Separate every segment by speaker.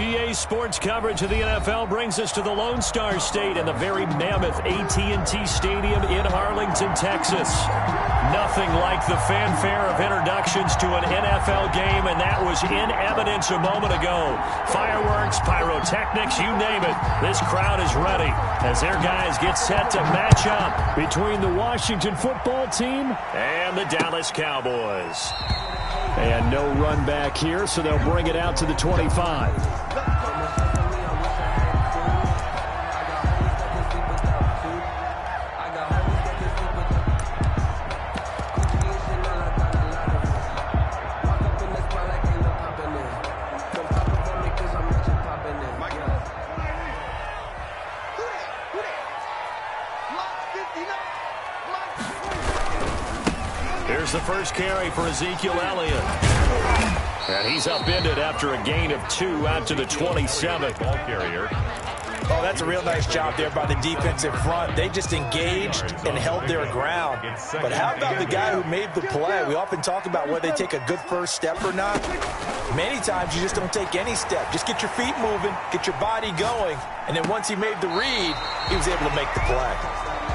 Speaker 1: GA Sports coverage of the NFL brings us to the Lone Star State and the very mammoth AT&T Stadium in Arlington, Texas. Nothing like the fanfare of introductions to an NFL game, and that was in evidence a moment ago. Fireworks, pyrotechnics, you name it. This crowd is ready as their guys get set to match up between the Washington football team and the Dallas Cowboys. And no run back here, so they'll bring it out to the 25. Here's the first carry for Ezekiel Elliott. And he's upended after a gain of 2 out to the 27. Ball carrier.
Speaker 2: Oh, that's a real nice job there by the defensive front. They just engaged and held their ground. But how about the guy who made the play? We often talk about whether they take a good first step or not. Many times you just don't take any step. Just get your feet moving, get your body going, and then once he made the read, he was able to make the play.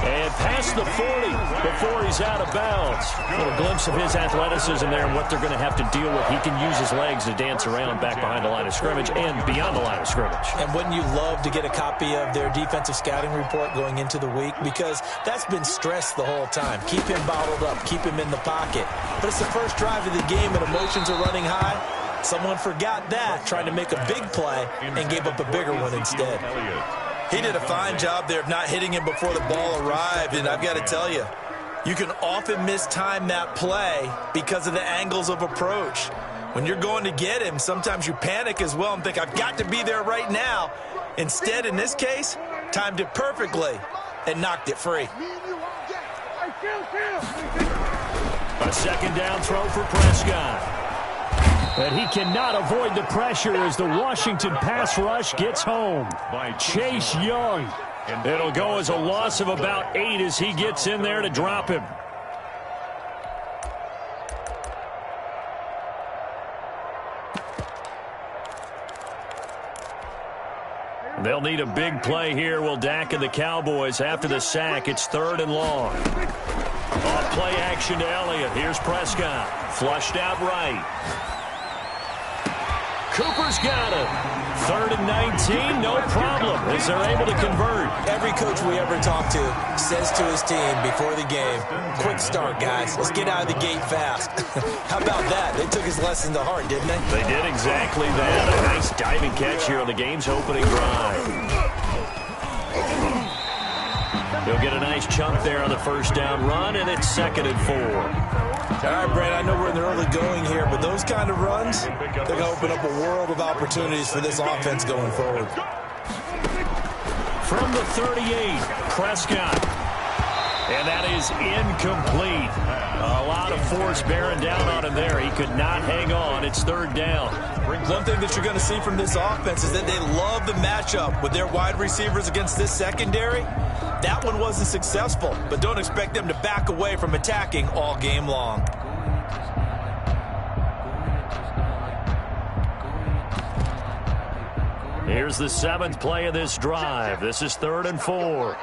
Speaker 1: And past the 40 before he's out of bounds. A little glimpse of his athleticism there and what they're going to have to deal with. He can use his legs to dance around back behind the line of scrimmage and beyond the line of scrimmage.
Speaker 2: And wouldn't you love to get a copy of their defensive scouting report going into the week? Because that's been stressed the whole time. Keep him bottled up. Keep him in the pocket. But it's the first drive of the game and emotions are running high. Someone forgot that, trying to make a big play and gave up a bigger one instead. He did a fine job there of not hitting him before the ball arrived, and I've got to tell you, you can often mistime that play because of the angles of approach. When you're going to get him, sometimes you panic as well and think, I've got to be there right now. Instead, in this case, timed it perfectly and knocked it free.
Speaker 1: A second down throw for Prescott. But he cannot avoid the pressure as the Washington pass rush gets home. Chase Young. It'll go as a loss of about 8 as he gets in there to drop him. They'll need a big play here, will Dak and the Cowboys. After the sack, it's 3rd and long. Off play action to Elliott. Here's Prescott. Flushed out right. Cooper's got it. 3rd and 19, no problem, as they're able to convert.
Speaker 2: Every coach we ever talk to says to his team before the game, quick start, guys. Let's get out of the gate fast. How about that? They took his lesson to heart, didn't they?
Speaker 1: They did exactly that. A nice diving catch here on the game's opening drive. He'll get a nice chunk there on the first down run, and it's 2nd and 4.
Speaker 2: All right, Brad, I know we're in the early going here, but those kind of runs, they're going to open up a world of opportunities for this offense going forward.
Speaker 1: From the 38, Prescott. And that is incomplete. A lot of force bearing down on him there. He could not hang on. It's 3rd down.
Speaker 2: One thing that you're going to see from this offense is that they love the matchup with their wide receivers against this secondary. That one wasn't successful, but don't expect them to back away from attacking all game long.
Speaker 1: Here's the 7th play of this drive. This is 3rd and 4.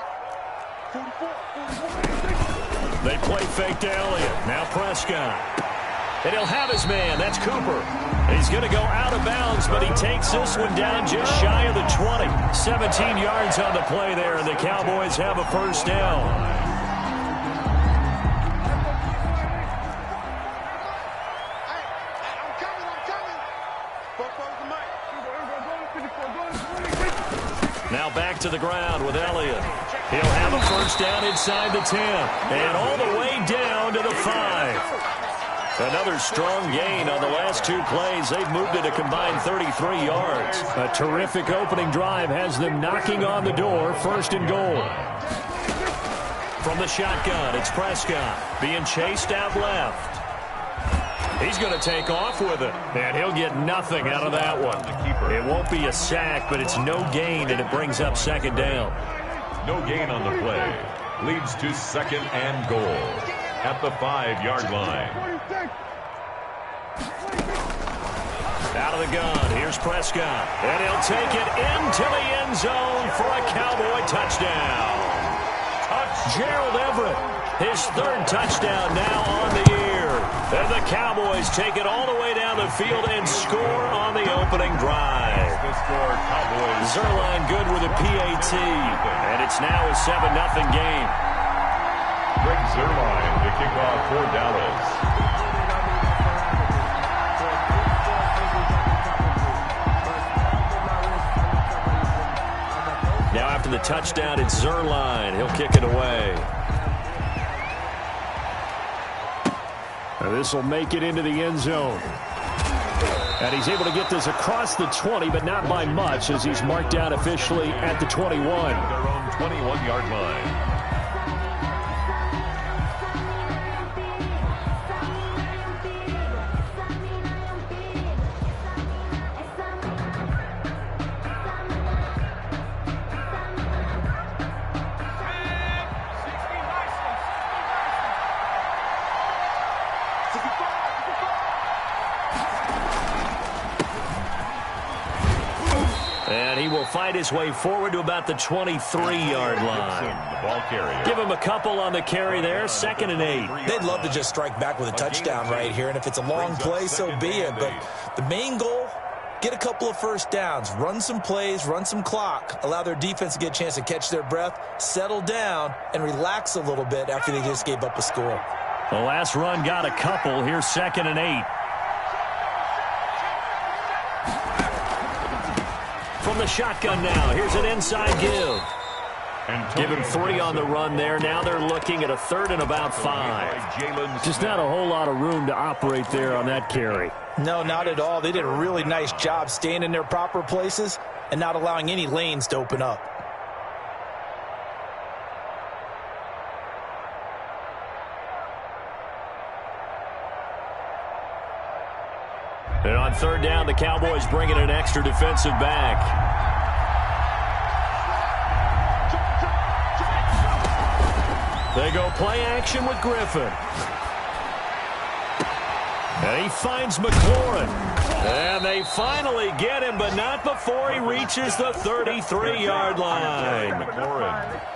Speaker 1: They play fake to Elliott. Now Prescott. And he'll have his man. That's Cooper. He's going to go out of bounds, but he takes this one down just shy of the 20. 17 yards on the play there, and the Cowboys have a first down. Now back to the ground with Elliott. He'll have a first down inside the 10. And all the way down to the 5. Another strong gain on the last 2 plays. They've moved it a combined 33 yards. A terrific opening drive has them knocking on the door. 1st and goal. From the shotgun, it's Prescott being chased out left. He's going to take off with it, and he'll get nothing out of that one. It won't be a sack, but it's no gain, and it brings up 2nd down.
Speaker 3: No gain on the play. Leads to 2nd and goal at the 5-yard line.
Speaker 1: Out of the gun, here's Prescott. And he'll take it into the end zone for a Cowboy touchdown. Gerald Everett, his third touchdown now on the year. And the Cowboys take it all the way down the field and score on the opening drive. Zerline good with a PAT. And it's now a 7-0 game.
Speaker 3: Greg Zerline to kick off for Dallas.
Speaker 1: Now after the touchdown, it's Zerline. He'll kick it away.
Speaker 4: This will make it into the end zone. And he's able to get this across the 20, but not by much, as he's marked down officially at the 21.
Speaker 3: Their own 21-yard line.
Speaker 1: And he will fight his way forward to about the 23-yard line.
Speaker 3: The ball carrier.
Speaker 1: Give him a couple on the carry there, 2nd and 8.
Speaker 2: They'd love to just strike back with a touchdown right here, and if it's a long play, so be it. But the main goal, get a couple of first downs, run some plays, run some clock, allow their defense to get a chance to catch their breath, settle down, and relax a little bit after they just gave up a score.
Speaker 1: The last run got a couple. Here's 2nd and 8. From the shotgun now, here's an inside give. Give him 3 on the run there. Now they're looking at a 3rd and about 5.
Speaker 4: Just not a whole lot of room to operate there on that carry.
Speaker 2: No, not at all. They did a really nice job staying in their proper places and not allowing any lanes to open up.
Speaker 1: And on 3rd down, the Cowboys bring in an extra defensive back. They go play action with Griffin. And he finds McLaurin. And they finally get him, but not before he reaches the 33-yard line.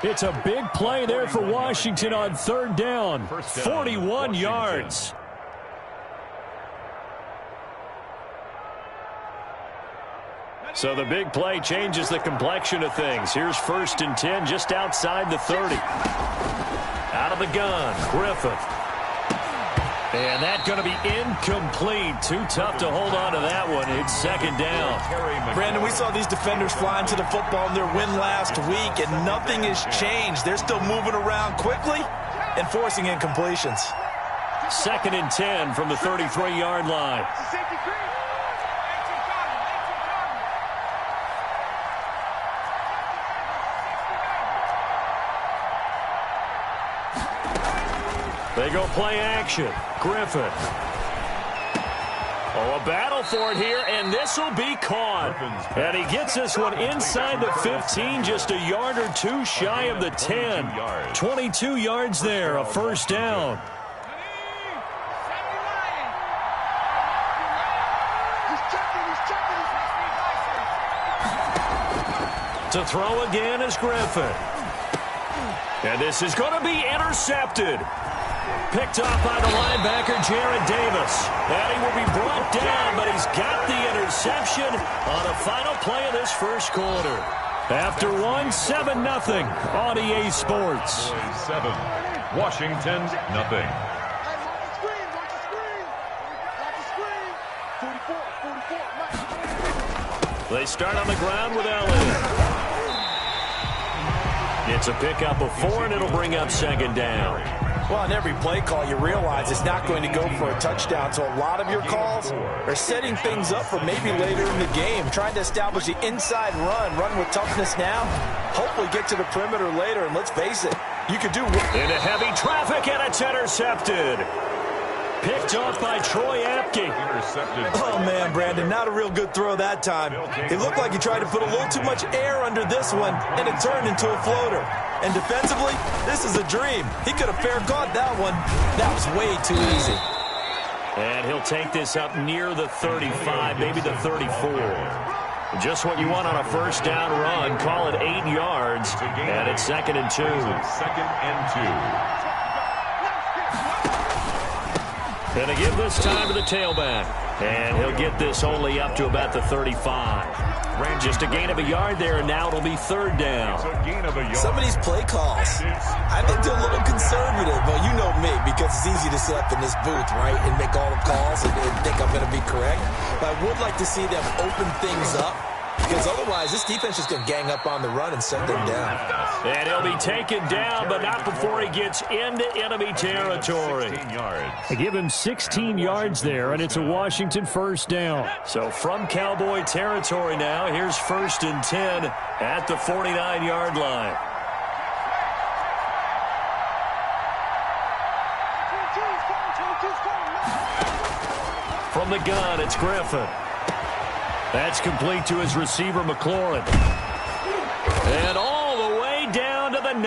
Speaker 4: It's a big play there for Washington on 3rd down. 41 yards.
Speaker 1: So the big play changes the complexion of things. Here's 1st and 10 just outside the 30. Out of the gun, Griffith. And that's going to be incomplete. Too tough to hold on to that one. It's 2nd down.
Speaker 2: Brandon, we saw these defenders flying to the football in their win last week, and nothing has changed. They're still moving around quickly and forcing incompletions.
Speaker 1: 2nd and 10 from the 33-yard line. They go play action. Griffin. Oh, a battle for it here, and this will be caught. And he gets this one inside the 15, just a yard or 2 shy of the 10. 22 yards there, a 1st down. To throw again is Griffin. And this is going to be intercepted. Picked off by the linebacker, Jared Davis. And he will be brought down, but he's got the interception on the final play of this 1st quarter. After 7-0 on EA Sports.
Speaker 3: 7, Washington, nothing.
Speaker 1: They start on the ground with Elliott. It's a pickup of 4, and it'll bring up 2nd down.
Speaker 2: Well, on every play call, you realize it's not going to go for a touchdown. So a lot of your calls are setting things up for maybe later in the game, trying to establish the inside run with toughness now, hopefully get to the perimeter later. And let's face it, you could do...
Speaker 1: Into heavy traffic, and it's intercepted. Picked off by Troy Apke.
Speaker 3: Intercepted.
Speaker 2: Oh, man, Brandon, not a real good throw that time. It looked like he tried to put a little too much air under this one, and it turned into a floater. And defensively, this is a dream. He could have fair caught that one. That was way too easy.
Speaker 1: And he'll take this up near the 35, maybe the 34. Just what you want on a first down run. Call it 8 yards. And it's 2nd and 2.
Speaker 3: 2nd and 2.
Speaker 1: Going to give this time to the tailback. And he'll get this only up to about the 35. Just a gain of a yard there, and now it'll be 3rd down.
Speaker 2: Some of these play calls, I think they're a little conservative, but you know me, because it's easy to sit up in this booth, right, and make all the calls and think I'm going to be correct. But I would like to see them open things up, because otherwise this defense is going to gang up on the run and set them down.
Speaker 1: And he'll be taken down, but not before he gets into enemy territory.
Speaker 4: They give him 16 yards there, and it's a Washington first down.
Speaker 1: So from Cowboy territory now, here's 1st and 10 at the 49-yard line. From the gun, it's Griffin. That's complete to his receiver, McLaurin. And all the way down to the 9.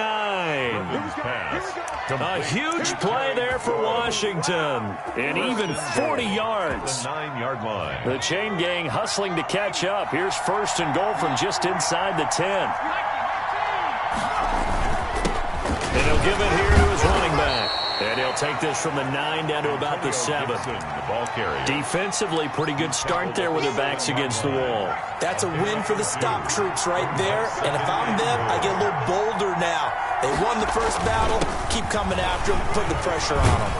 Speaker 1: A huge play there for Washington. And even 40 yards.
Speaker 3: The 9-yard line.
Speaker 1: The chain gang hustling to catch up. Here's 1st and goal from just inside the 10. And he'll give it here to his running back. And he'll take this from the 9 down to about the 7.
Speaker 3: The ball carrier.
Speaker 1: Defensively, pretty good start there with their backs against the wall.
Speaker 2: That's a win for the stop troops right there. And if I'm them, I get a little bolder now. They won the first battle. Keep coming after them. Put the pressure on them.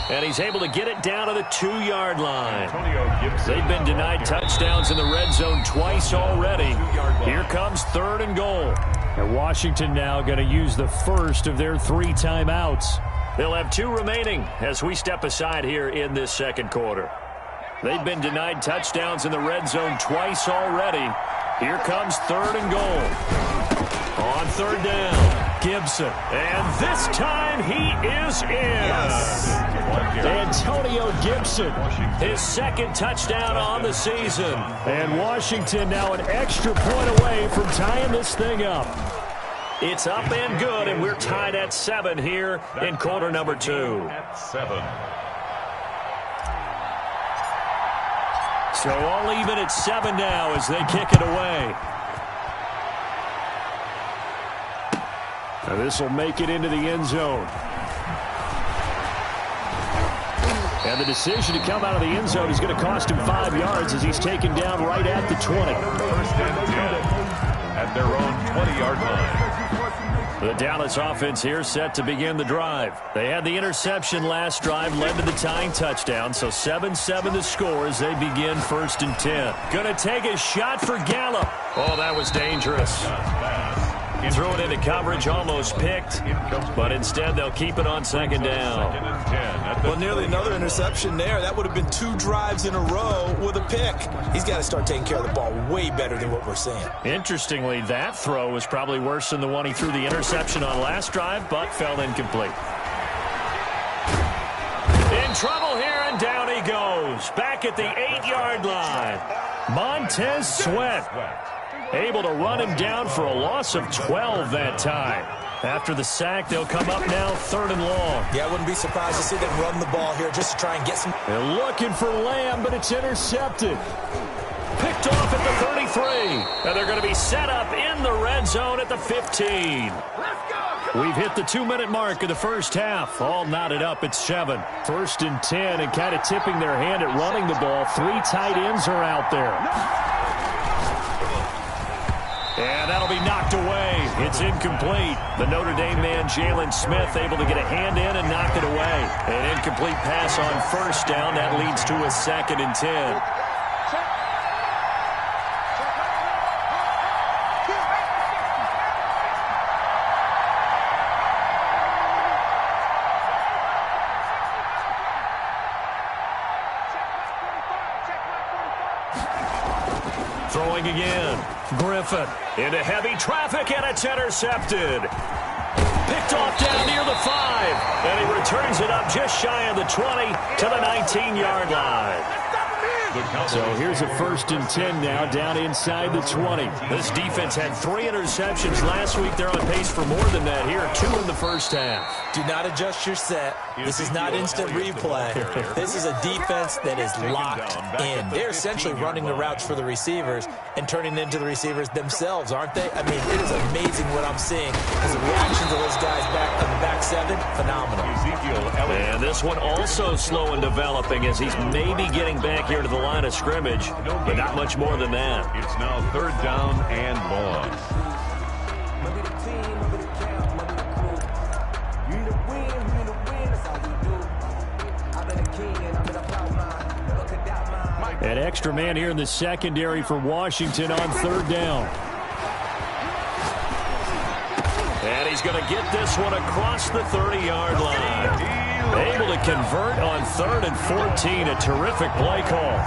Speaker 1: And he's able to get it down to the 2-yard line. They've been denied touchdowns in the red zone twice already. Here comes 3rd and goal.
Speaker 4: And Washington now going to use the first of their 3 timeouts.
Speaker 1: They'll have 2 remaining as we step aside here in this 2nd quarter. They've been denied touchdowns in the red zone twice already. Here comes 3rd and goal. On 3rd down, Gibson. And this time he is in.
Speaker 2: Yes.
Speaker 4: Antonio Gibson.
Speaker 1: His 2nd touchdown on the season.
Speaker 4: And Washington now an extra point away from tying this thing up.
Speaker 1: It's up and good, and we're tied at 7 here in quarter number 2.
Speaker 3: At 7.
Speaker 1: So all even at 7 now as they kick it away.
Speaker 4: Now this will make it into the end zone. And the decision to come out of the end zone is going to cost him 5 yards as he's taken down right at the 20.
Speaker 3: 1st and 10 at their own 20-yard line.
Speaker 1: The Dallas offense here set to begin the drive. They had the interception last drive, led to the tying touchdown, so 7-7 the score as they begin 1st and 10. Gonna take a shot for Gallup. Oh, that was dangerous. Threw it into coverage, almost picked, but instead they'll keep it on 2nd down.
Speaker 2: Well, nearly another interception there. That would have been 2 drives in a row with a pick. He's got to start taking care of the ball way better than what we're seeing.
Speaker 1: Interestingly, that throw was probably worse than the one he threw the interception on last drive, but fell incomplete. In trouble here, and down he goes. Back at the 8-yard line. Montez Sweat able to run him down for a loss of 12 that time. After the sack, they'll come up now 3rd and long.
Speaker 2: Yeah, I wouldn't be surprised to see them run the ball here just to try and get some.
Speaker 4: They're looking for Lamb, but it's intercepted.
Speaker 1: Picked off at the 33. And they're going to be set up in the red zone at the 15. We've hit the 2-minute mark of the first half. All knotted up at 7.
Speaker 4: 1st and 10, and kind of tipping their hand at running the ball. 3 tight ends are out there.
Speaker 1: And that'll be knocked away. It's incomplete. The Notre Dame man, Jalen Smith, able to get a hand in and knock it away. An incomplete pass on 1st down. That leads to a 2nd and 10. Throwing again. Griffin into heavy traffic, and it's intercepted. Picked off down near the 5. And he returns it up just shy of the 20 to the 19-yard line.
Speaker 4: So here's a 1st and 10 now, down inside the 20.
Speaker 1: This defense had 3 interceptions last week. They're on pace for more than that here. 2 in the first half.
Speaker 2: Do not adjust your set. This is not instant replay. This is a defense that is locked in. They're essentially running the routes for the receivers and turning into the receivers themselves, aren't they? I mean, it is amazing what I'm seeing. Because the reactions of those guys back in the back 7, phenomenal.
Speaker 1: And this one also slow in developing as he's maybe getting back here to the line of scrimmage, but not much more than that.
Speaker 3: It's now 3rd down and long.
Speaker 4: An extra man here in the secondary for Washington on 3rd down.
Speaker 1: And he's going to get this one across the 30-yard line. Able to convert on 3rd and 14. A terrific play call.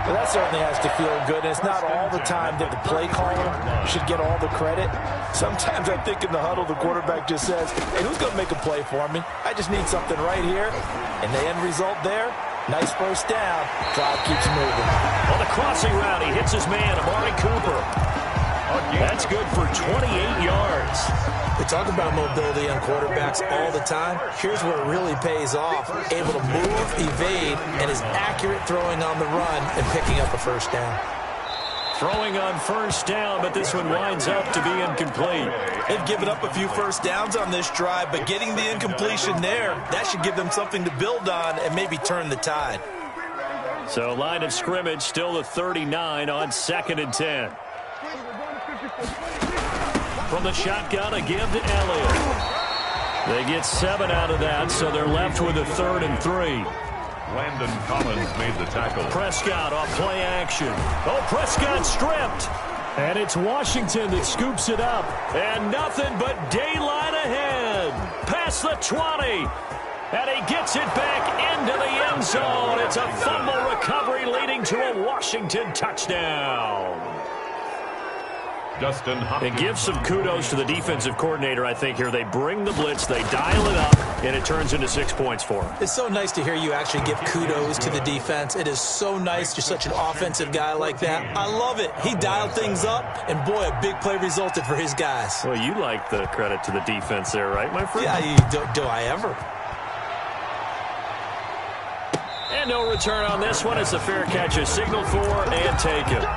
Speaker 2: Well, that certainly has to feel good. And it's not all the time that the play caller should get all the credit. Sometimes I think in the huddle, the quarterback just says, hey, who's going to make a play for me? I just need something right here. And the end result there, nice 1st down. Drive keeps moving.
Speaker 1: On the crossing route, he hits his man, Amari Cooper. That's good for 28 yards.
Speaker 2: We talk about mobility on quarterbacks all the time. Here's where it really pays off. Able to move, evade, and is accurate throwing on the run and picking up a 1st down.
Speaker 1: Throwing on 1st down, but this one winds up to be incomplete.
Speaker 2: They've given up a few 1st downs on this drive, but getting the incompletion there, that should give them something to build on and maybe turn the tide.
Speaker 1: So line of scrimmage still the 39 on 2nd and 10. From the shotgun, a give to Elliott. They get 7 out of that, so they're left with a 3rd and 3.
Speaker 3: Landon Collins made the tackle.
Speaker 1: Prescott off play action. Oh, Prescott stripped.
Speaker 4: And it's Washington that scoops it up.
Speaker 1: And nothing but daylight ahead. Past the 20. And he gets it back into the end zone. It's a fumble recovery leading to a Washington touchdown. It gives some kudos to the defensive coordinator, I think, here. They bring the blitz, they dial it up, and it turns into 6 points for them.
Speaker 2: It's so nice to hear you actually give kudos to the defense. It is so nice. You're such an offensive guy like that. I love it. He dialed things up, and boy, a big play resulted for his guys.
Speaker 1: Well, you like the credit to the defense there, right, my friend?
Speaker 2: Yeah, do I ever?
Speaker 1: And no return on this one. It's a fair catch, a signal for, and taken.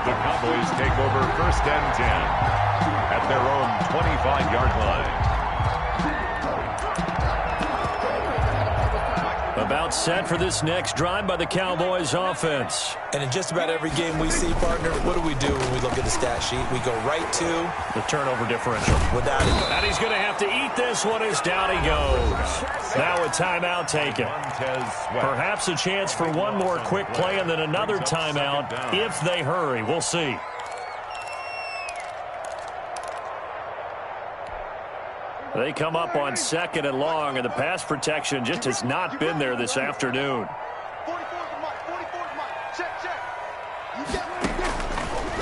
Speaker 3: The Cowboys take over 1st and 10 at their own 25-yard line.
Speaker 1: About set for this next drive by the Cowboys offense.
Speaker 2: And in just about every game we see, partner, what do we do when we look at the stat sheet? We go right to
Speaker 1: the turnover differential.
Speaker 2: Without it.
Speaker 1: And he's going to have to eat this one as down he goes. Now a timeout taken. Perhaps a chance for one more quick play and then another timeout if they hurry. We'll see. They come up on 2nd and long, and the pass protection just has not been there this afternoon.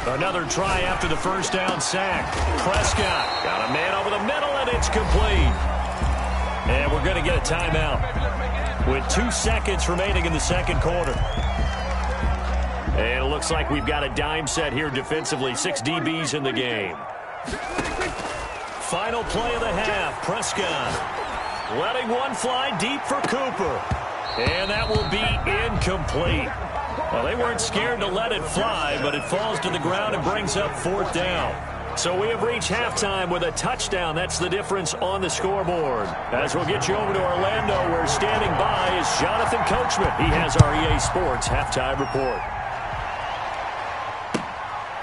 Speaker 1: Another try after the 1st down sack. Prescott got a man over the middle, and it's complete. And we're going to get a timeout with 2 seconds remaining in the 2nd quarter. And it looks like we've got a dime set here defensively. 6 DBs in the game. Final play of the half. Prescott letting one fly deep for Cooper. And that will be incomplete. Well, they weren't scared to let it fly, but it falls to the ground and brings up 4th down. So we have reached halftime with a touchdown. That's the difference on the scoreboard. As we'll get you over to Orlando, where standing by is Jonathan Coachman. He has our EA Sports halftime report.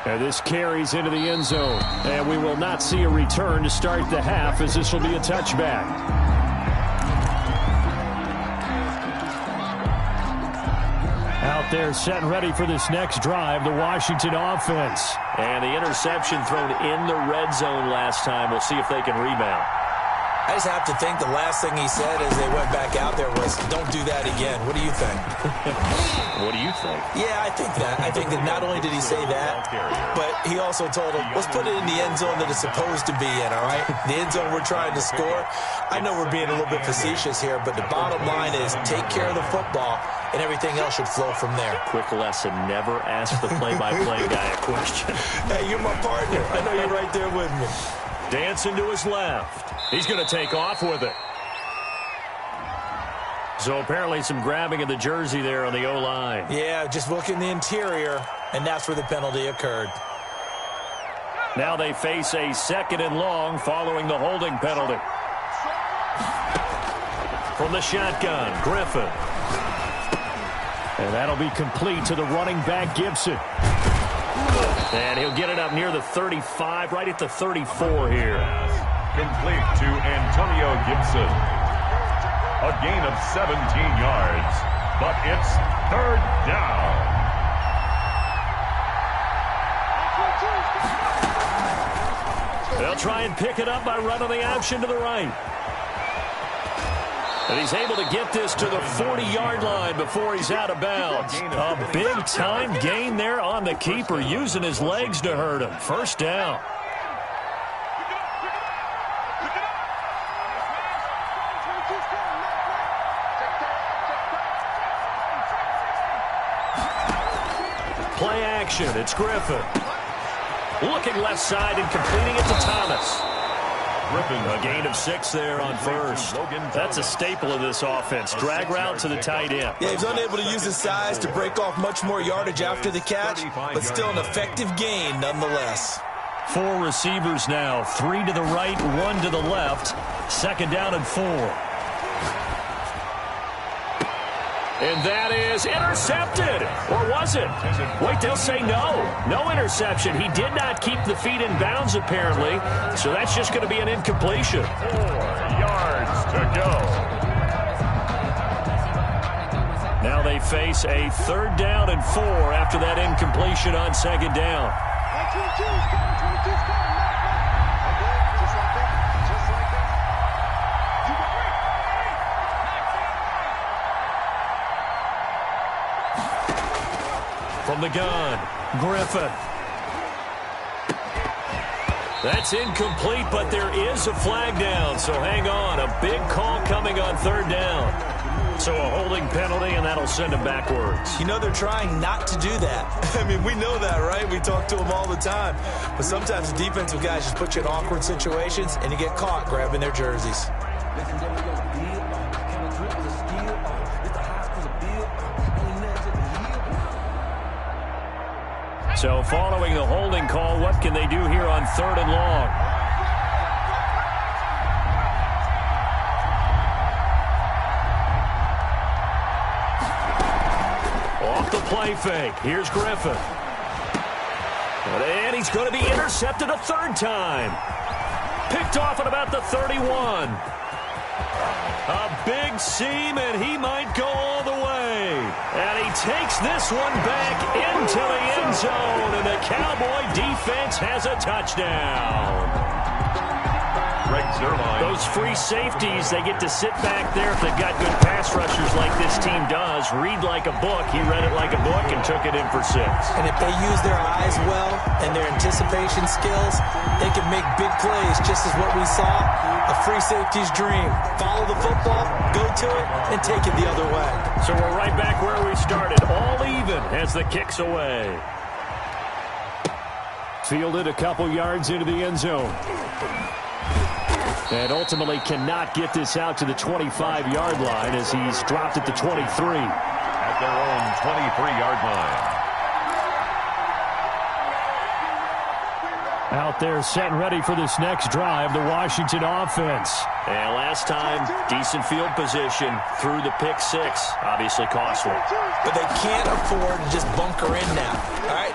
Speaker 4: And this carries into the end zone. And we will not see a return to start the half, as this will be a touchback. Out there set and ready for this next drive, the Washington offense.
Speaker 1: And the interception thrown in the red zone last time. We'll see if they can rebound.
Speaker 2: I just have to think the last thing he said as they went back out there was, don't do that again. What do you think?
Speaker 1: What do you think?
Speaker 2: Yeah, I think that. I think that not only did he say that, but he also told him, let's put it in the end zone that it's supposed to be in, all right? The end zone we're trying to score. I know we're being a little bit facetious here, but the bottom line is take care of the football and everything else should flow from there.
Speaker 1: Quick lesson, never ask the play-by-play guy a question.
Speaker 2: Hey, you're my partner. I know you're right there with me.
Speaker 1: Dancing to his left. He's going to take off with it. So apparently some grabbing of the jersey there on the O-line.
Speaker 2: Yeah, just look in the interior, and that's where the penalty occurred.
Speaker 1: Now they face a 2nd and long following the holding penalty. From the shotgun, Griffin.
Speaker 4: And that'll be complete to the running back, Gibson.
Speaker 1: And he'll get it up near the 35, right at the 34 here.
Speaker 3: Complete to Antonio Gibson. A gain of 17 yards, but it's 3rd down.
Speaker 1: They'll try and pick it up by running the option to the right. And he's able to get this to the 40-yard line before he's out of bounds. A big-time gain there on the keeper, using his legs to hurt him. 1st down. Play action. It's Griffin. Looking left side and completing it to Thomas. A gain of 6 there on 1st. That's a staple of this offense. Drag route to the tight end.
Speaker 2: Yeah, he's unable to use his size to break off much more yardage after the catch, but still an effective gain nonetheless.
Speaker 1: 4 receivers now. 3 to the right, 1 to the left. 2nd down and 4. And that is intercepted. Or was it? Wait, they'll say no. No interception. He did not keep the feet in bounds, apparently. So that's just going to be an incompletion.
Speaker 3: 4 yards to go.
Speaker 1: Now they face a 3rd down and 4 after that incompletion on 2nd down. From the gun, Griffin. That's incomplete, but there is a flag down, so hang on. A big call coming on 3rd down. So a holding penalty, and that'll send him backwards.
Speaker 2: You know, they're trying not to do that. I mean, we know that, right? We talk to them all the time. But sometimes the defensive guys just put you in awkward situations, and you get caught grabbing their jerseys.
Speaker 1: So following the holding call, what can they do here on 3rd and long? Off the play fake. Here's Griffin. And he's going to be intercepted a 3rd time. Picked off at about the 31. A big seam, and he might go all the way. And he takes this one back into the end zone, and the Cowboy defense has a touchdown. Those free safeties, they get to sit back there if they've got good pass rushers like this team does. Read like a book. He read it like a book and took it in for 6.
Speaker 2: And if they use their eyes well and their anticipation skills, they can make big plays, just as what we saw, a free safety's dream. Follow the football, go to it, and take it the other way.
Speaker 1: So we're right back where we started, all even as the kick's away.
Speaker 4: Fielded a couple yards into the end zone. And ultimately cannot get this out to the 25-yard line as he's dropped at the 23.
Speaker 3: At their own 23-yard line.
Speaker 4: Out there set and ready for this next drive, the Washington offense.
Speaker 1: And last time, decent field position through the pick 6. Obviously costly.
Speaker 2: But they can't afford to just bunker in now. All right,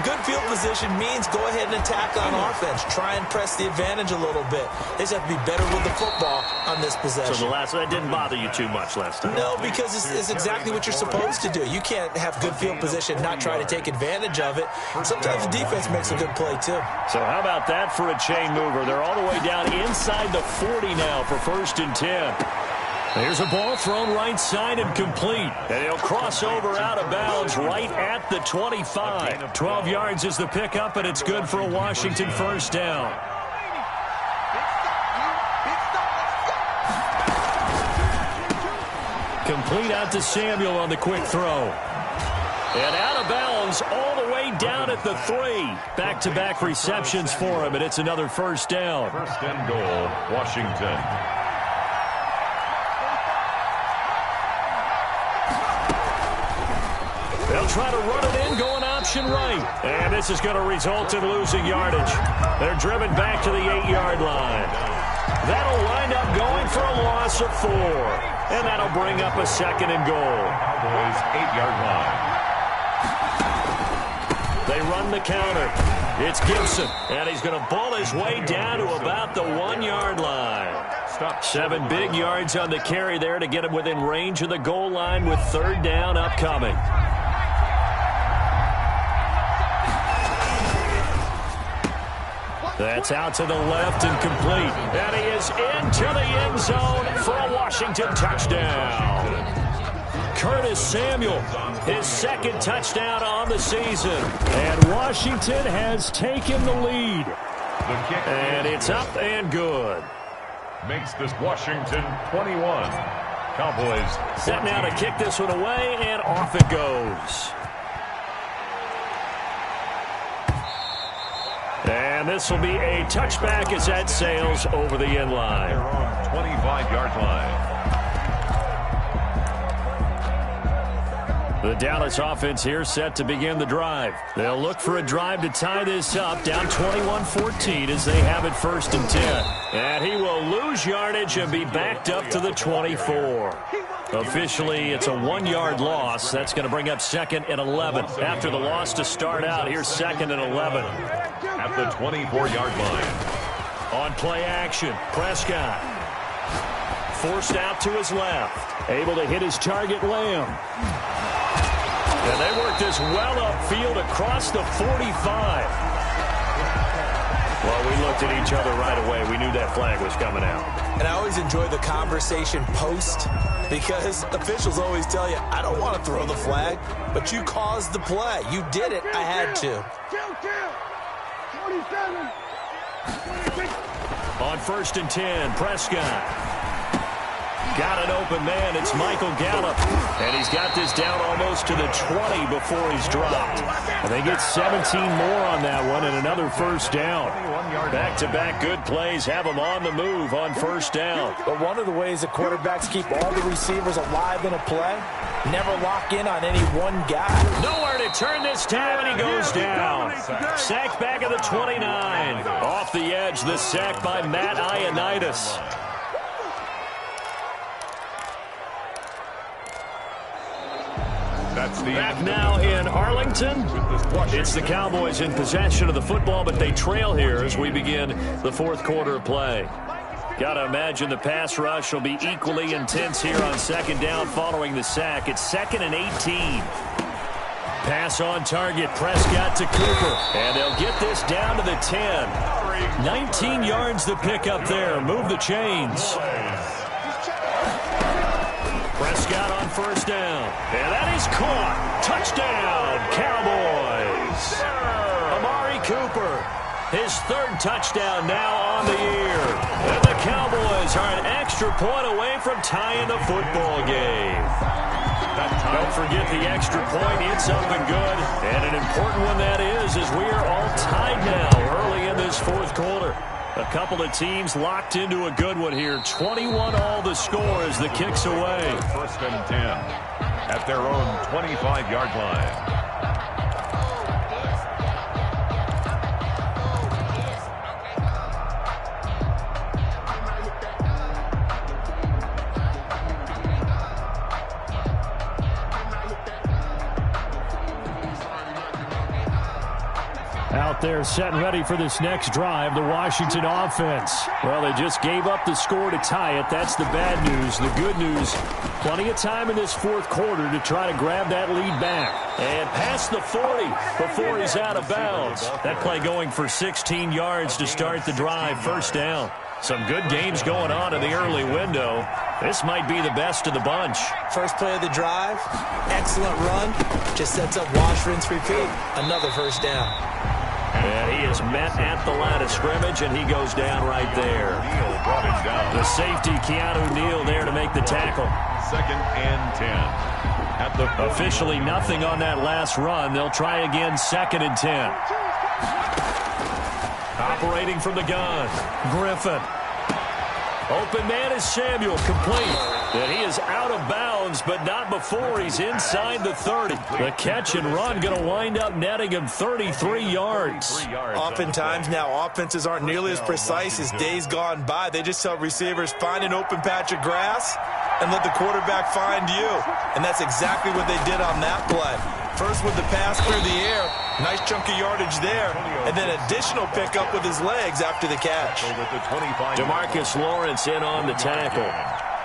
Speaker 2: good field position means go ahead and attack on offense. Try and press the advantage a little bit. They just have to be better with the football on this possession.
Speaker 1: So that didn't bother you too much last time?
Speaker 2: No, because it's exactly what you're supposed to do. You can't have good field position, not try to take advantage of it. Sometimes the defense makes a good play, too.
Speaker 1: So how about that for a chain mover? They're all the way down inside the 40 now for 1st and 10. There's a ball thrown right side and complete. And he'll cross over out of bounds right at the 25. 12 yards is the pickup, and it's good for a Washington 1st down. complete out to Samuel on the quick throw. And out of bounds all the way down at the 3. Back-to-back receptions for him, and it's another first down.
Speaker 3: First and goal, Washington.
Speaker 1: They'll try to run it in, going option right. And this is going to result in losing yardage. They're driven back to the 8-yard line. That'll wind up going for a loss of 4. And that'll bring up a second and goal.
Speaker 3: Cowboys 8-yard line.
Speaker 1: They run the counter. It's Gibson, and he's going to ball his way down to about the 1-yard line. 7 big yards on the carry there to get him within range of the goal line with third down upcoming. That's out to the left and complete. And he is into the end zone for a Washington touchdown. Curtis Samuel, his second touchdown on the season. And Washington has taken the lead.
Speaker 3: The kick
Speaker 1: and it's up and good.
Speaker 3: Makes this Washington 21. Cowboys
Speaker 1: set now to kick this one away, and off it goes. And this will be a touchback as that sails over the end line.
Speaker 3: They're on 25-yard line.
Speaker 1: The Dallas offense here set to begin the drive. They'll look for a drive to tie this up, down 21-14 as they have it first and 10. And he will lose yardage and be backed up to the 24. Officially, it's a 1-yard loss. That's going to bring up second and 11. After the loss to start out, here's second and 11.
Speaker 3: At the 24-yard line.
Speaker 1: On play action, Prescott. Forced out to his left. Able to hit his target, Lamb. And they work this well upfield across the 45. Well, we looked at each other right away. We knew that flag was coming out.
Speaker 2: And I always enjoy the conversation post because officials always tell you, I don't want to throw the flag, but you caused the play. You did it. I had to.
Speaker 5: 27.
Speaker 1: On first and 10, Prescott. Got an open man. It's Michael Gallup. And he's got this down almost to the 20 before he's dropped. And they get 17 more on that one and another first down. Back-to-back good plays have them on the move on first down.
Speaker 2: But one of the ways that quarterbacks keep all the receivers alive in a play, never lock in on any one guy.
Speaker 1: Nowhere to turn this time, and he goes down. Sacked back at the 29. Off the edge, the sack by Matt Ioannidis. Back now in Arlington. It's the Cowboys in possession of the football, but they trail here as we begin the fourth quarter of play. Got to imagine the pass rush will be equally intense here on second down following the sack. It's second and 18. Pass on target, Prescott to Cooper. And they'll get this down to the 10. 19 yards to pick up there. Move the chains. Prescott on first down. And that is caught. Touchdown, Cowboys. Amari Cooper, his third touchdown now on the year. And the Cowboys are an extra point away from tying the football game. Don't forget the extra point. It's up and good. And an important one that is, as we are all tied now early in this fourth quarter. A couple of teams locked into a good one here. 21-all the score as the kick's away.
Speaker 3: First and 10 at their own 25-yard line.
Speaker 4: Out there set and ready for this next drive, the Washington offense.
Speaker 1: Well, they just gave up the score to tie it. That's the bad news. The good news, plenty of time in this fourth quarter to try to grab that lead back. And past the 40 before he's out of bounds. That play going for 16 yards to start the drive. First down. Some good games going on in the early window. This might be the best of the bunch.
Speaker 2: First play of the drive, excellent run. Just sets up wash, rinse, repeat. Another first down.
Speaker 1: And he is met at the line of scrimmage, and he goes down right there.
Speaker 3: Neal brought him down.
Speaker 1: The safety, Keanu Neal, there to make the tackle.
Speaker 3: 2nd and 10. At the
Speaker 1: Officially nothing on that last run. They'll try again, 2nd and 10. Operating from the gun, Griffin. Open man is Samuel, complete. And he is out of bounds, but not before he's inside the 30. The catch and run going to wind up netting him 33 yards.
Speaker 2: Oftentimes now, offenses aren't nearly as precise as days gone by. They just tell receivers, find an open patch of grass and let the quarterback find you. And that's exactly what they did on that play. First with the pass through the air, nice chunk of yardage there, and then additional pickup with his legs after the catch.
Speaker 1: DeMarcus Lawrence in on the tackle.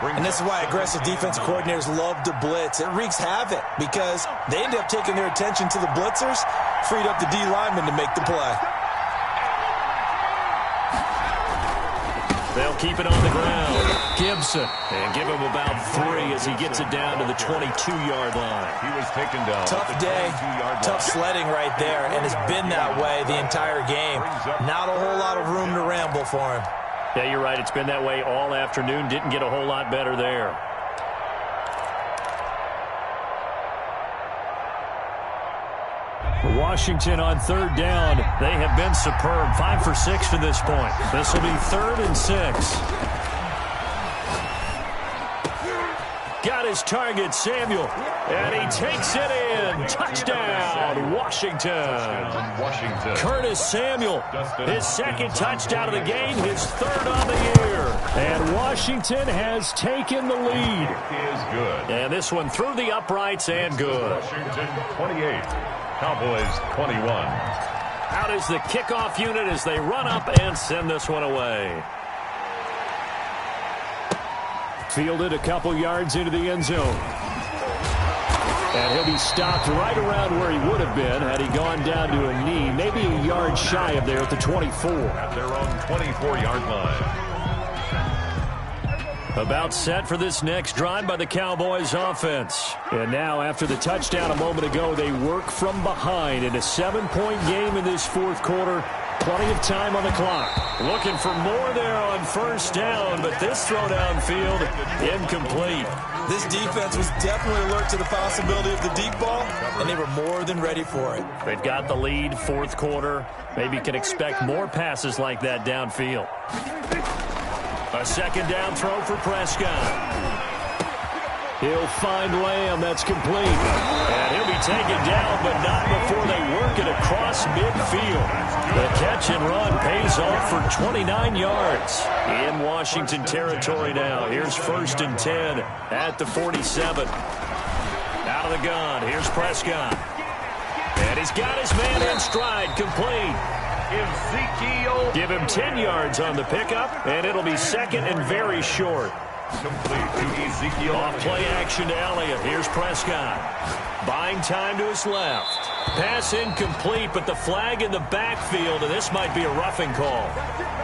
Speaker 2: And this is why aggressive defensive coordinators love to blitz. It wreaks havoc because they end up taking their attention to the blitzers, freed up the D lineman to make the play.
Speaker 1: They'll keep it on the ground. Gibson. And give him about 3 as he gets it down to the 22-yard line.
Speaker 3: He was taken down.
Speaker 2: Tough day, tough sledding right there, and it's been that way the entire game. Not a whole lot of room to ramble for him.
Speaker 1: Yeah, you're right. It's been that way all afternoon. Didn't get a whole lot better there. Washington on 3rd down. They have been superb. 5 for 6 to this point. This will be 3rd and 6. Got his target, Samuel. And he takes it in. Touchdown, Washington. Curtis Samuel, his 2nd touchdown of the game, his 3rd on the year. And Washington has taken the lead.
Speaker 3: Is good.
Speaker 1: And this one through the uprights and good.
Speaker 3: Washington 28. Cowboys 21.
Speaker 1: Out is the kickoff unit as they run up and send this one away.
Speaker 4: Fielded a couple yards into the end zone. And he'll be stopped right around where he would have been had he gone down to a knee, maybe a yard shy of there at the 24.
Speaker 3: At their own 24-yard line.
Speaker 1: About set for this next drive by the Cowboys offense. And now after the touchdown a moment ago, they work from behind in a 7-point game in this 4th quarter. Plenty of time on the clock. Looking for more there on 1st down, but this throw downfield incomplete.
Speaker 2: This defense was definitely alert to the possibility of the deep ball, and they were more than ready for it.
Speaker 1: They've got the lead, 4th quarter. Maybe can expect more passes like that downfield. A 2nd down throw for Prescott. He'll find Lamb. That's complete. And he'll be taken down, but not before they work it across midfield. The catch and run pays off for 29 yards. In Washington territory now. Here's 1st and 10 at the 47. Out of the gun. Here's Prescott. And he's got his man in stride. Complete.
Speaker 3: Ezekiel.
Speaker 1: Give him 10 yards on the pickup, and it'll be 2nd and very short.
Speaker 3: Complete to Ezekiel.
Speaker 1: Off play action to Elliott. Here's Prescott. Buying time to his left. Pass incomplete, but the flag in the backfield, and this might be a roughing call.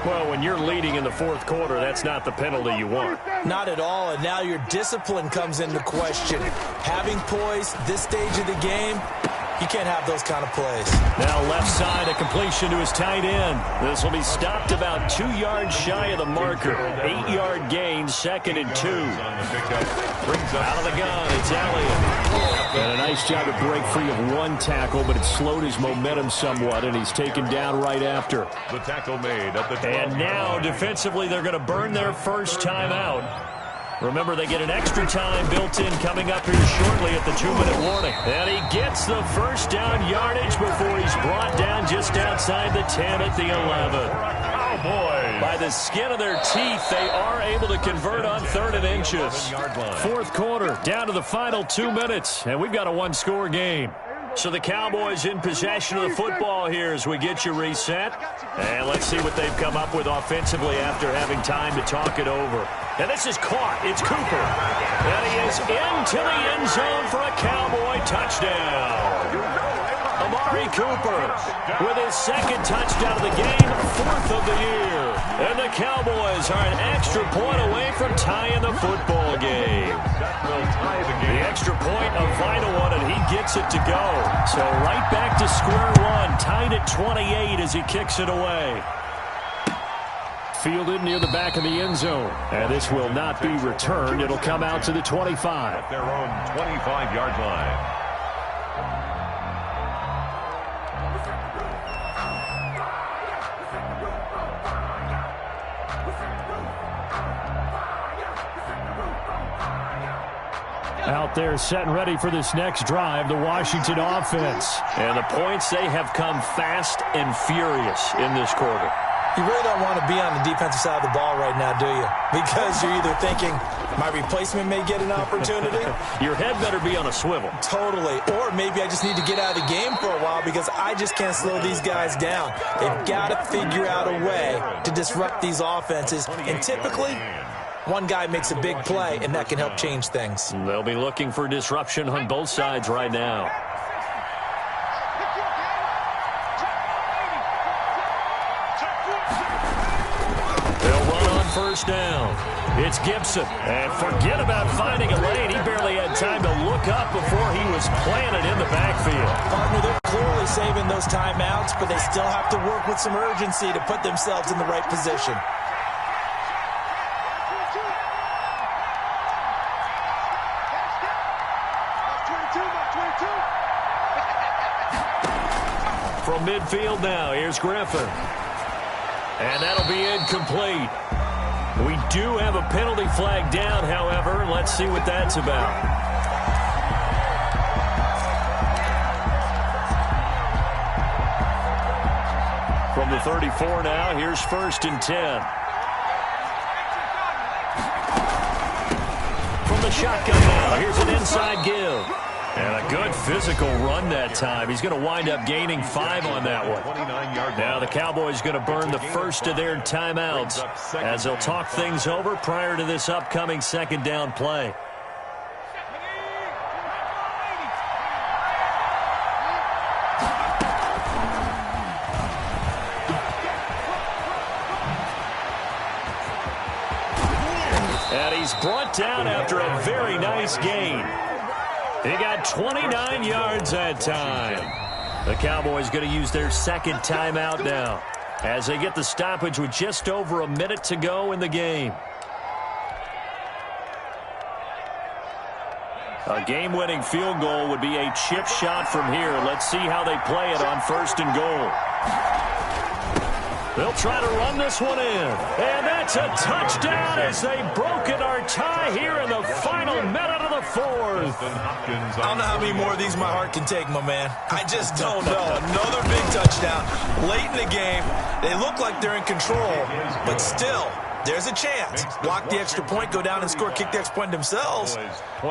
Speaker 1: Well, when you're leading in the 4th quarter, that's not the penalty you want.
Speaker 2: Not at all, and now your discipline comes into question. Having poise this stage of the game, you can't have those kind of plays.
Speaker 1: Now left side, a completion to his tight end. This will be stopped about 2 yards shy of the marker. 8-yard gain, 2nd and 2. Out of the gun, it's Elliott.
Speaker 4: And a nice job to break free of 1 tackle, but it slowed his momentum somewhat, and he's taken down right after.
Speaker 3: The tackle made at the 12.
Speaker 1: And now defensively they're going to burn their first time out. Remember, they get an extra time built in coming up here shortly at the 2-minute warning. And he gets the 1st down yardage before he's brought down just outside the 10 at the 11.
Speaker 3: Cowboys.
Speaker 1: By the skin of their teeth, they are able to convert on 3rd and inches. 4th quarter, down to the final 2 minutes, and we've got a 1-score game. So the Cowboys in possession of the football here as we get you reset. And let's see what they've come up with offensively after having time to talk it over. And this is caught. It's Cooper. And he is into the end zone for a Cowboy touchdown. Amari Cooper with his 2nd touchdown of the game, 4th of the year. And the Cowboys are an extra point away from tying the football game. The extra point, a vital one, and he gets it to go. So right back to square one, tied at 28 as he kicks it away.
Speaker 4: Fielded near the back of the end zone. And this will not be returned. It'll come out to the 25.
Speaker 3: At their own 25-yard line.
Speaker 4: Out there set and ready for this next drive, the Washington offense.
Speaker 1: And the points, they have come fast and furious in this quarter.
Speaker 2: You really don't want to be on the defensive side of the ball right now, do you? Because you're either thinking, my replacement may get an opportunity.
Speaker 1: Your head better be on a swivel.
Speaker 2: Totally. Or maybe I just need to get out of the game for a while because I just can't slow these guys down. They've got to figure out a way to disrupt these offenses. And typically, one guy makes a big play, and that can help change things.
Speaker 1: They'll be looking for disruption on both sides right now. First down. It's Gibson. And forget about finding a lane. He barely had time to look up before he was planted in the backfield.
Speaker 2: Partner, they're clearly saving those timeouts, but they still have to work with some urgency to put themselves in the right position.
Speaker 1: From midfield now, here's Griffin. And that'll be incomplete. We do have a penalty flag down, however. Let's see what that's about. From the 34 now, here's 1st and 10. From the shotgun now, here's an inside give. And a good physical run that time. He's going to wind up gaining 5 on that one. Now the Cowboys going to burn the first of their timeouts as they'll talk things over prior to this upcoming second down play. And he's brought down after a very nice gain. He got 29 yards that time. The Cowboys going to use their second timeout now as they get the stoppage with just over a minute to go in the game. A game-winning field goal would be a chip shot from here. Let's see how they play it on 1st and goal. They'll try to run this one in. And that's a touchdown as they've broken our tie here in the final minute of the 4th.
Speaker 2: I don't know how many more of these my heart can take, my man. I just don't know. Another big touchdown late in the game. They look like they're in control, but still, there's a chance. Block the extra point, go down and score, kick the extra point themselves.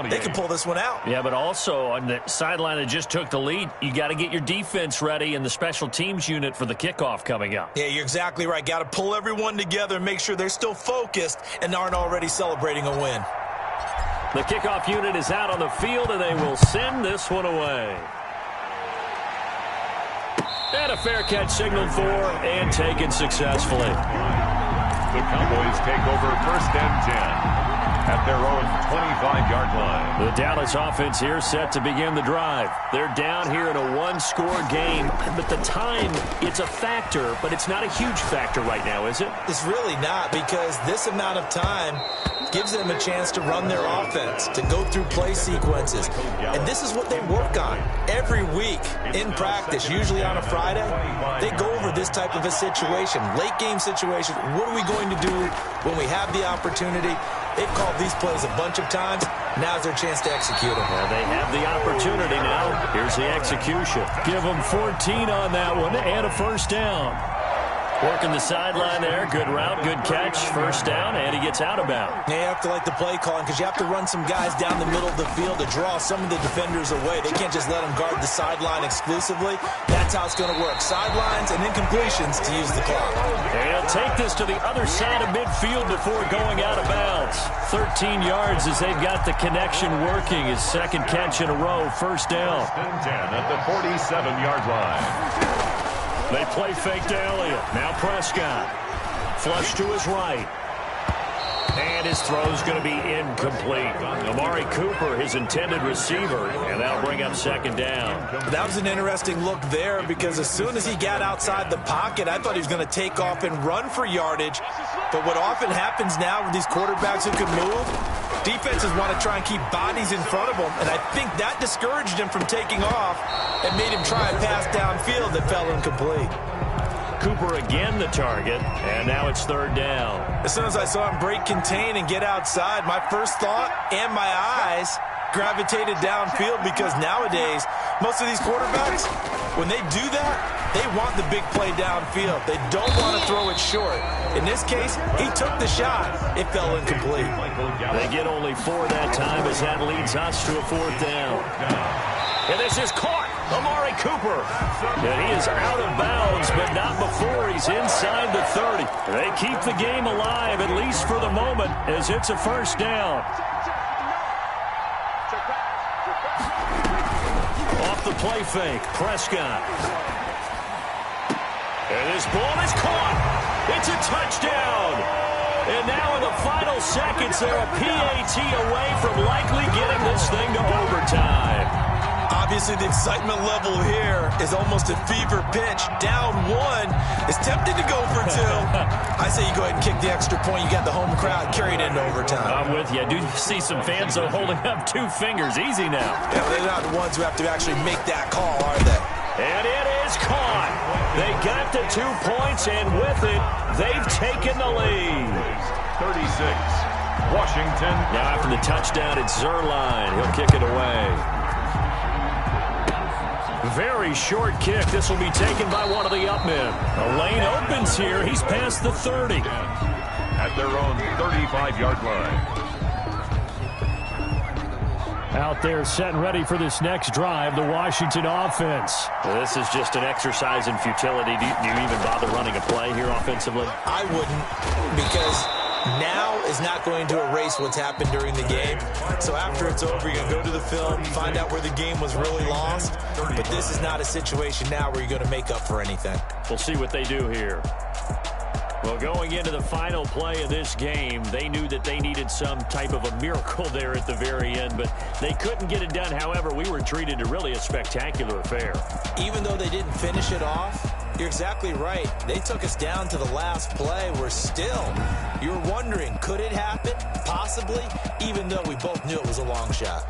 Speaker 2: They can pull this one out.
Speaker 1: Yeah, but also on the sideline that just took the lead, you got to get your defense ready and the special teams unit for the kickoff coming up.
Speaker 2: Yeah, you're exactly right. Got to pull everyone together and make sure they're still focused and aren't already celebrating a win.
Speaker 1: The kickoff unit is out on the field, and they will send this one away. And a fair catch signaled for and taken successfully.
Speaker 3: The Cowboys take over 1st and 10 at their own 25-yard line.
Speaker 1: The Dallas offense here set to begin the drive. They're down here in a one-score game, but the time, it's a factor, but it's not a huge factor right now, is it?
Speaker 2: It's really not, because this amount of time gives them a chance to run their offense, to go through play sequences. And this is what they work on every week in practice, usually on a Friday. They go over this type of a situation, late game situation. What are we going to do when we have the opportunity? They've called these plays a bunch of times. Now's their chance to execute them.
Speaker 1: Well, they have the opportunity now. Here's the execution. Give them 14 on that one and a 1st down. Working the sideline there. Good route, good catch. 1st down, and he gets out of bounds.
Speaker 2: They have to like the play calling because you have to run some guys down the middle of the field to draw some of the defenders away. They can't just let them guard the sideline exclusively. That's how it's going to work. Sidelines and incompletions to use the clock.
Speaker 1: And he'll take this to the other side of midfield before going out of bounds. 13 yards as they've got the connection working. His second catch in a row. 1st down.
Speaker 3: 10 at the 47-yard line.
Speaker 1: They play fake to Elliott. Now Prescott. Flush to his right. And his throw's going to be incomplete. Amari Cooper, his intended receiver, and that'll bring up second down.
Speaker 2: That was an interesting look there because as soon as he got outside the pocket, I thought he was going to take off and run for yardage. But what often happens now with these quarterbacks who can move, defenses want to try and keep bodies in front of them, and I think that discouraged him from taking off and made him try a pass downfield that fell incomplete.
Speaker 1: Cooper again the target, and now it's third down.
Speaker 2: As soon as I saw him break contain and get outside, my first thought and my eyes gravitated downfield because nowadays, most of these quarterbacks, when they do that, they want the big play downfield. They don't want to throw it short. In this case, he took the shot. It fell incomplete.
Speaker 1: They get only 4 that time as that leads us to a fourth down. And this is caught. Amari Cooper. And he is out of bounds, but not before he's inside the 30. They keep the game alive, at least for the moment, as it's a first down. Off the play fake, Prescott. And this ball is caught. It's a touchdown. And now in the final seconds, they're a PAT away from likely getting this thing to overtime.
Speaker 2: Obviously, the excitement level here is almost a fever pitch. Down 1 is tempted to go for 2. I say you go ahead and kick the extra point. You got the home crowd carried into overtime.
Speaker 1: I'm with you. I do see some fans, though, holding up 2 fingers. Easy now.
Speaker 2: Yeah, they're not the ones who have to actually make that call, are they?
Speaker 1: And it is caught. They got the 2 points, and with it, they've taken the lead.
Speaker 3: 36, Washington.
Speaker 1: Now after the touchdown, it's Zerline. He'll kick it away. Very short kick. This will be taken by one of the up men. The lane opens here. He's past the 30.
Speaker 3: At their own 35-yard line.
Speaker 4: Out there set and ready for this next drive, the Washington offense.
Speaker 1: Well, this is just an exercise in futility. Do you even bother running a play here offensively?
Speaker 2: I wouldn't, because now is not going to erase what's happened during the game. So after it's over, you're going to go to the film, find out where the game was really lost. But this is not a situation now where you're going to make up for anything.
Speaker 1: We'll see what they do here. Well, going into the final play of this game, they knew that they needed some type of a miracle there at the very end, but they couldn't get it done. However, we were treated to really a spectacular affair.
Speaker 2: Even though they didn't finish it off, you're exactly right. They took us down to the last play. We're still, you're wondering, could it happen? Possibly, even though we both knew it was a long shot.